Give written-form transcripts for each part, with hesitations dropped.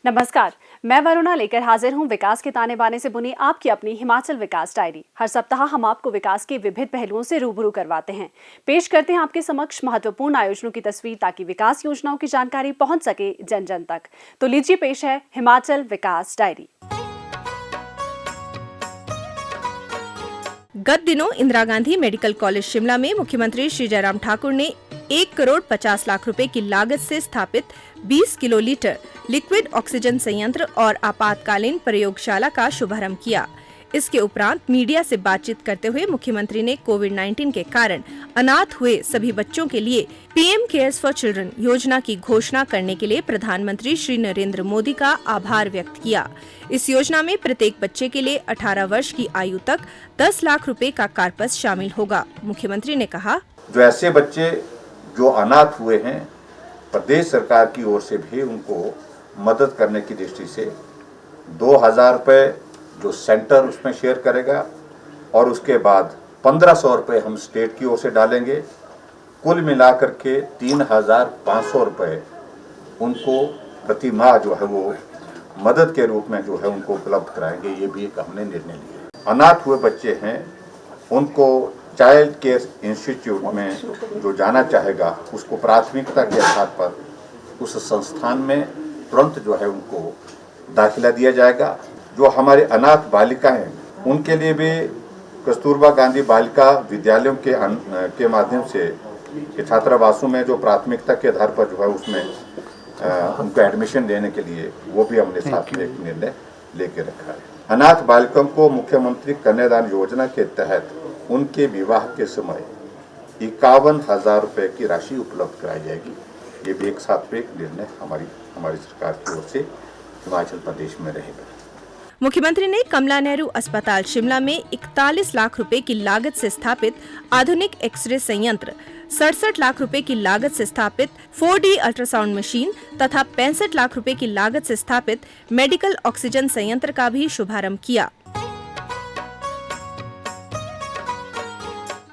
नमस्कार, मैं वरुणा लेकर हाजिर हूं विकास के ताने बाने से बुनी आपकी अपनी हिमाचल विकास डायरी। हर सप्ताह हम आपको विकास के विभिन्न पहलुओं से रूबरू करवाते हैं। पेश करते हैं आपके समक्ष महत्वपूर्ण आयोजनों की तस्वीर ताकि विकास योजनाओं की जानकारी पहुंच सके जन जन तक। तो लीजिए पेश है हिमाचल विकास डायरी। गत दिनों इंदिरा गांधी मेडिकल कॉलेज शिमला में मुख्यमंत्री श्री जयराम ठाकुर ने 1,50,00,000 रुपए की लागत से स्थापित 20 किलोलीटर लिक्विड ऑक्सीजन संयंत्र और आपातकालीन प्रयोगशाला का शुभारंभ किया। इसके उपरांत मीडिया से बातचीत करते हुए मुख्यमंत्री ने कोविड-19 के कारण अनाथ हुए सभी बच्चों के लिए पीएम केयर्स फॉर चिल्ड्रन योजना की घोषणा करने के लिए प्रधानमंत्री श्री नरेंद्र मोदी का आभार व्यक्त किया। इस योजना में प्रत्येक बच्चे के लिए 18 वर्ष की आयु तक 10 लाख रुपए का कार्पस शामिल होगा। मुख्यमंत्री ने कहा, जो ऐसे बच्चे जो अनाथ हुए हैं, प्रदेश सरकार की ओर से भी उनको मदद करने की दृष्टि से 2,000 रुपये जो सेंटर उसमें शेयर करेगा और उसके बाद 1,500 रुपये हम स्टेट की ओर से डालेंगे। कुल मिलाकर के 3,500 रुपये उनको प्रति माह जो है वो मदद के रूप में जो है उनको उपलब्ध कराएंगे। ये भी एक हमने निर्णय लिया। अनाथ हुए बच्चे हैं उनको चाइल्ड केयर इंस्टीट्यूट में जो जाना चाहेगा उसको प्राथमिकता के आधार पर उस संस्थान में तुरंत जो है उनको दाखिला दिया जाएगा। जो हमारे अनाथ बालिका हैं उनके लिए भी कस्तूरबा गांधी बालिका विद्यालयों के माध्यम से छात्रावासों में जो प्राथमिकता के आधार पर जो है उसमें उनको एडमिशन देने के लिए वो भी हमने साथ में एक निर्णय लेके रखा है। अनाथ बालिकाओं को मुख्यमंत्री कन्यादान योजना के तहत उनके विवाह के समय 51,000 रुपये की राशि उपलब्ध कराई जाएगी। ये भी एक साथ में एक निर्णय हमारी सरकार की ओर से हिमाचल प्रदेश में रहेगा। मुख्यमंत्री ने कमला नेहरू अस्पताल शिमला में 41 लाख रुपए की लागत से स्थापित आधुनिक एक्सरे संयंत्र, 67 लाख रुपए की लागत से स्थापित 4D अल्ट्रासाउंड मशीन तथा 65 लाख रुपए की लागत से स्थापित मेडिकल ऑक्सीजन संयंत्र का भी शुभारंभ किया।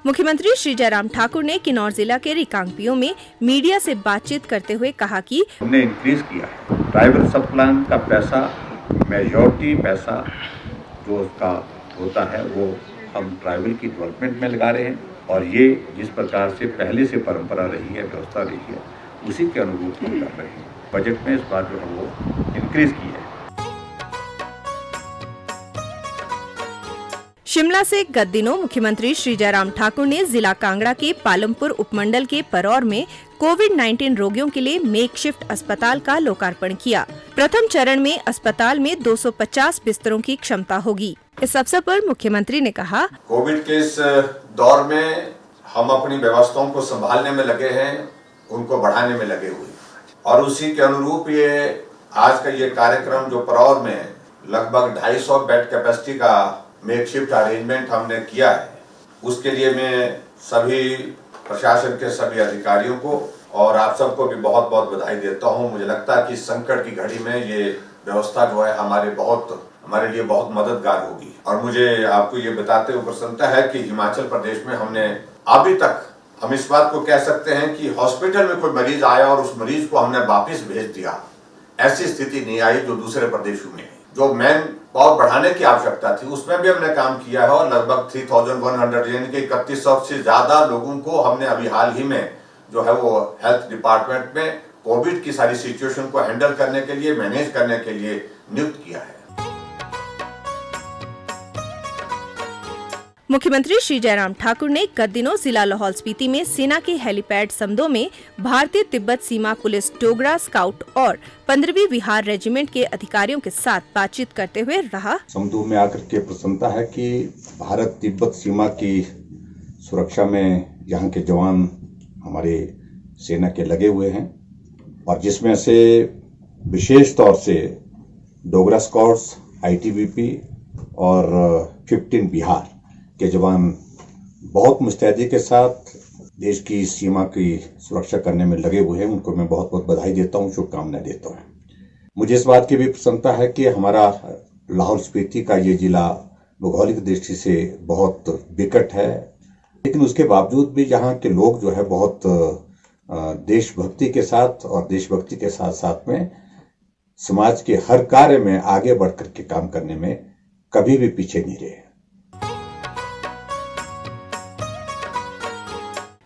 मुख्यमंत्री श्री जयराम ठाकुर ने किन्नौर जिला के रिकांगपिओ में मीडिया से बातचीत करते हुए कहा कि हमने इंक्रीज किया है ट्राइबल सब प्लान का पैसा, मेजॉरिटी पैसा जो उसका होता है वो हम ट्राइबल की डेवलपमेंट में लगा रहे हैं और ये जिस प्रकार से पहले से परंपरा रही है, व्यवस्था रही है, उसी के अनुरूप हम कर रहे हैं। बजट में इस बार जो हम वो इंक्रीज की है। शिमला से गत दिनों मुख्यमंत्री श्री जयराम ठाकुर ने जिला कांगड़ा के पालमपुर उपमंडल के परौर में कोविड-19 रोगियों के लिए मेकशिफ्ट अस्पताल का लोकार्पण किया। प्रथम चरण में अस्पताल में 250 बिस्तरों की क्षमता होगी। इस अवसर पर मुख्यमंत्री ने कहा, कोविड के इस दौर में हम अपनी व्यवस्थाओं को संभालने में लगे हैं, उनको बढ़ाने में लगे हुए और उसी के अनुरूप ये आज का ये कार्यक्रम जो परौर में लगभग 250 बेड कैपेसिटी का मेकशिफ्ट अरेंजमेंट हमने किया है, उसके लिए मैं सभी प्रशासन के सभी अधिकारियों को और आप सबको भी बहुत बहुत बधाई देता हूं। मुझे लगता है कि संकट की घड़ी में ये व्यवस्था जो है हमारे लिए बहुत मददगार होगी और मुझे आपको ये बताते हुए प्रसन्नता है कि हिमाचल प्रदेश में हमने अभी तक हम इस बात को कह सकते हैं कि हॉस्पिटल में कोई मरीज आया और उस मरीज को हमने वापिस भेज दिया, ऐसी स्थिति नहीं आई जो दूसरे प्रदेशों में। जो मैन पावर बढ़ाने की आवश्यकता थी उसमें भी हमने काम किया है और लगभग 3,100 यानी कि 3100 से ज्यादा लोगों को हमने अभी हाल ही में जो है वो हेल्थ डिपार्टमेंट में कोविड की सारी सिचुएशन को हैंडल करने के लिए, मैनेज करने के लिए नियुक्त किया है। मुख्यमंत्री श्री जयराम ठाकुर ने गत दिनों जिला लाहौल स्पीति में सेना के हेलीपैड समदो में भारतीय तिब्बत सीमा पुलिस डोगरा स्काउट और 15वीं बिहार रेजिमेंट के अधिकारियों के साथ बातचीत करते हुए रहा, समदो में आकर के प्रसन्नता है कि भारत तिब्बत सीमा की सुरक्षा में यहाँ के जवान हमारे सेना के लगे हुए हैं और जिसमें से विशेष तौर से डोगरा स्काउट्स, ITBP और 15 बिहार के जवान बहुत मुस्तैदी के साथ देश की सीमा की सुरक्षा करने में लगे हुए हैं। उनको मैं बहुत बहुत बधाई देता हूं, शुभकामनाएं देता हूं। मुझे इस बात की भी प्रसन्नता है कि हमारा लाहौल स्पीति का ये जिला भौगोलिक दृष्टि से बहुत विकट है, लेकिन उसके बावजूद भी यहाँ के लोग जो है बहुत देशभक्ति के साथ और देशभक्ति के साथ साथ में समाज के हर कार्य में आगे बढ़ करके काम करने में कभी भी पीछे नहीं रहे।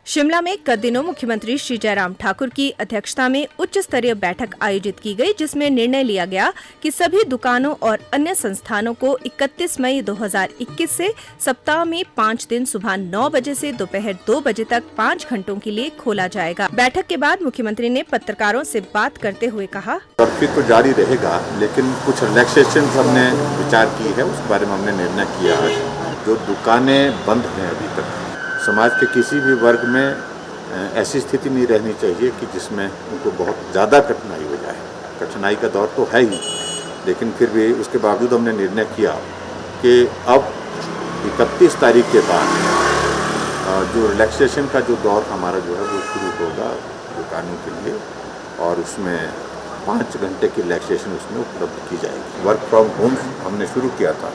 शिमला में गत दिनों मुख्यमंत्री श्री जयराम ठाकुर की अध्यक्षता में उच्च स्तरीय बैठक आयोजित की गई, जिसमें निर्णय लिया गया कि सभी दुकानों और अन्य संस्थानों को 31 मई 2021 से सप्ताह में 5 दिन सुबह 9 बजे से दोपहर 2 बजे तक 5 घंटों के लिए खोला जाएगा। बैठक के बाद मुख्यमंत्री ने पत्रकारों से बात करते हुए कहा, कर्फ्यू तो जारी रहेगा, लेकिन कुछ रिलैक्सेशन हमने विचार की है, उस बारे में हमने निर्णय किया है। जो दुकानें बंद हैं अभी तक, समाज के किसी भी वर्ग में ऐसी स्थिति नहीं रहनी चाहिए कि जिसमें उनको बहुत ज़्यादा कठिनाई हो जाए। कठिनाई का दौर तो है ही, लेकिन फिर भी उसके बावजूद हमने निर्णय किया कि अब 31 तारीख के बाद जो रिलैक्सेशन का जो दौर हमारा जो है वो शुरू होगा दुकानों के लिए, और उसमें 5 घंटे की रिलैक्सेशन उसमें उपलब्ध की जाएगी। वर्क फ्रॉम होम हमने शुरू किया था,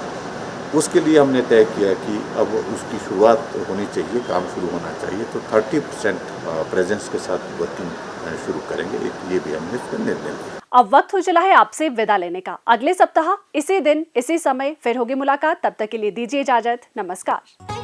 उसके लिए हमने तय किया कि अब उसकी शुरुआत होनी चाहिए, काम शुरू होना चाहिए, तो 30% प्रेजेंस के साथ वर्किंग शुरू करेंगे। ये भी हमने इसका निर्णय लिया। अब वक्त हो चला है आपसे विदा लेने का। अगले सप्ताह इसी दिन इसी समय फिर होगी मुलाकात। तब तक के लिए दीजिए इजाजत। नमस्कार।